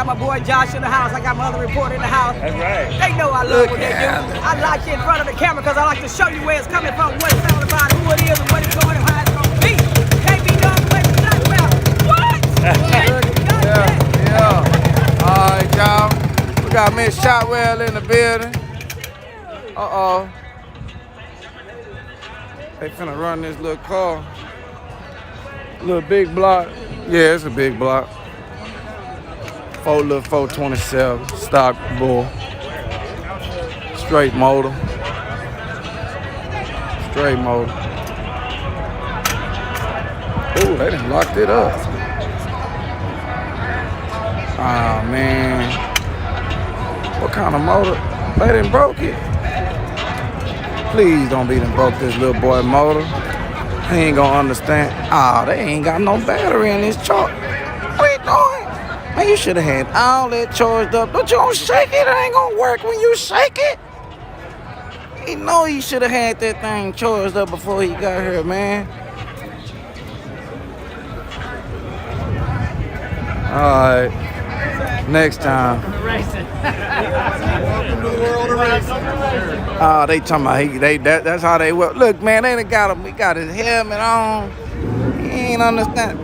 got my boy Josh in the house. I got my other reporter in the house. That's right. They know I love what they do. I like you in front of the camera because I like to show you where it's coming from, what it's all about, who it is, and what it's going and how it's going to be. Can't be done with Shotwell. What? Yeah. All right, y'all. We got Miss Shotwell in the building. Uh-oh. They finna run this little car. Little big block. Yeah, it's a big block. 427 stock bull. Straight motor. Straight motor. Ooh, they done locked it up. Oh man. What kind of motor? They done broke it. Please don't be done broke this little boy motor. He ain't gonna understand. Ah, they ain't got no battery in this truck. What you doing? Man, you should have had all that charged up. Don't you don't shake it? It ain't gonna work when you shake it. You know he should have had that thing charged up before he got here, man. All right. Next time. Welcome to the world of racing. Oh, they talking about that's how they work. Look, man, they done got him. He got his helmet on. He ain't understand.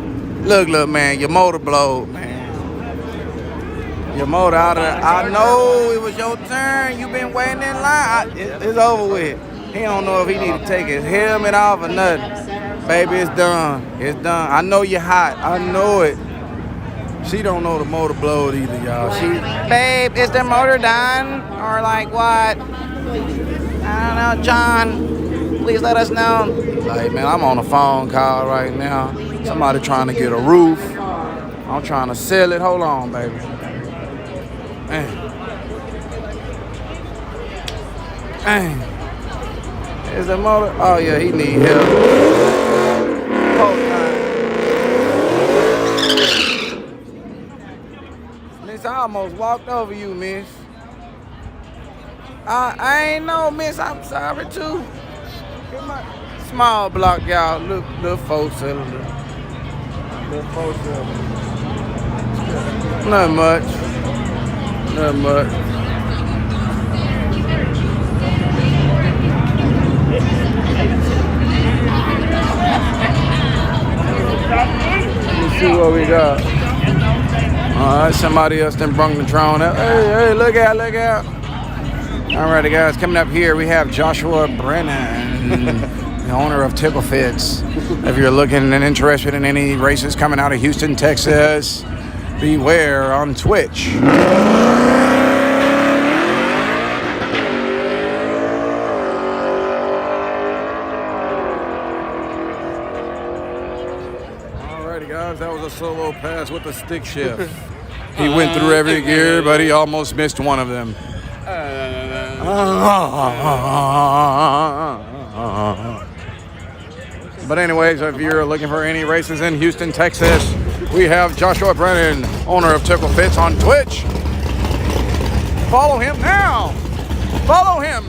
Look, man, your motor blowed, man. Your motor out of there. I know it was your turn. You been waiting in line. It's over with. He don't know if he need to take his helmet off or nothing. Baby, it's done. It's done. I know you're hot. I know it. She don't know the motor blowed either, y'all. Babe, is the motor done? Or like what? I don't know, John. Please let us know. Like, man, I'm on a phone call right now. Somebody trying to get a roof. I'm trying to sell it. Hold on, baby. Man. Is the motor? Oh, yeah, he need help. Hold on. Miss, I almost walked over you, miss. I ain't know, miss. I'm sorry, too. Small block, y'all. Little 4-cylinder. Little 4-cylinder. Not much. Not much. Let's see what we got. All right, somebody else then brung the drone up. Hey, look out, look out. All righty, guys, coming up here, we have Joshua Brennan, the owner of Tickle Fits. If you're looking and interested in any races coming out of Houston, Texas, beware on Twitch. Alrighty, guys, that was a solo pass with the stick shift. He went through every gear, but he almost missed one of them. But anyways, if you're looking for any races in Houston, Texas, we have Joshua Brennan, owner of Tickle Fits, on Twitch. Follow him now. Follow him.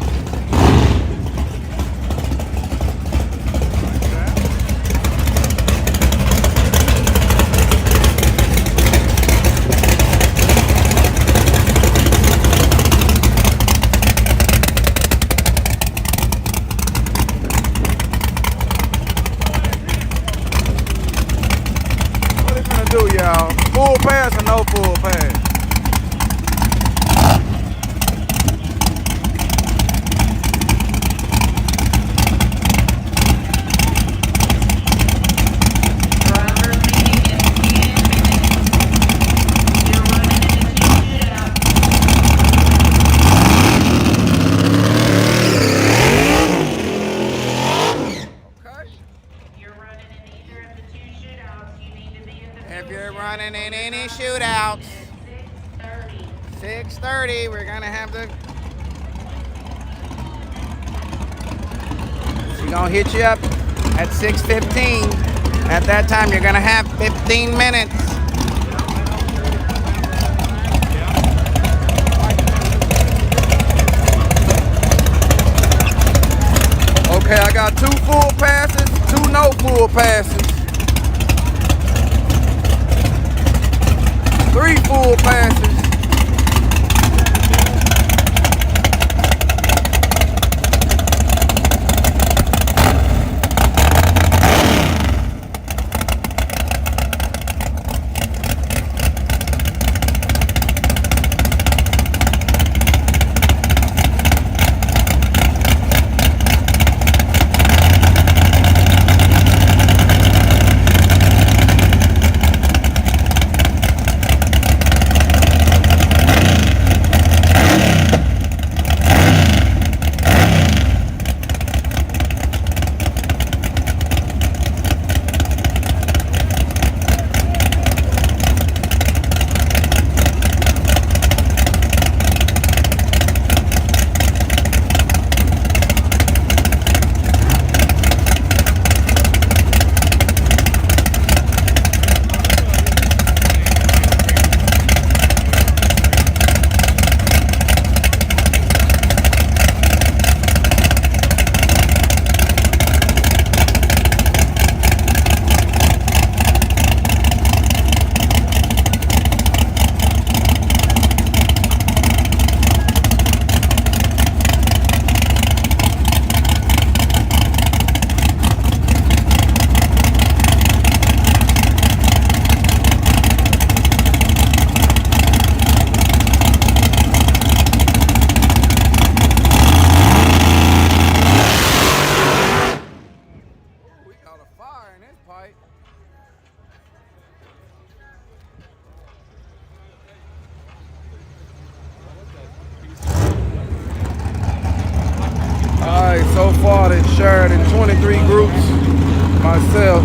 Full pass or no full pass? Running in any shootouts. 6:30, we're gonna have the. She's gonna hit you up at 6:15. At that time, you're gonna have 15 minutes. Okay, I got 2 full passes, 2 no full passes. 3 full passes. 23 groups myself.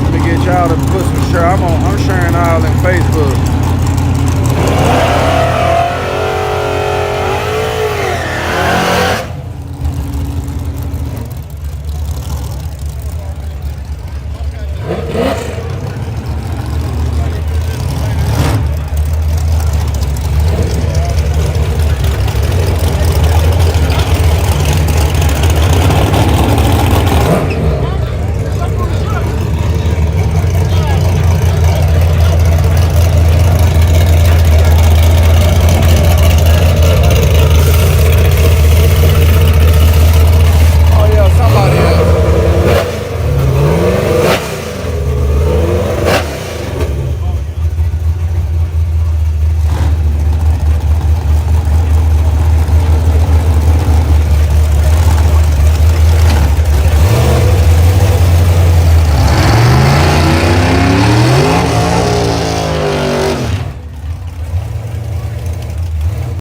Let me get y'all to put some share. I'm sharing all in Facebook.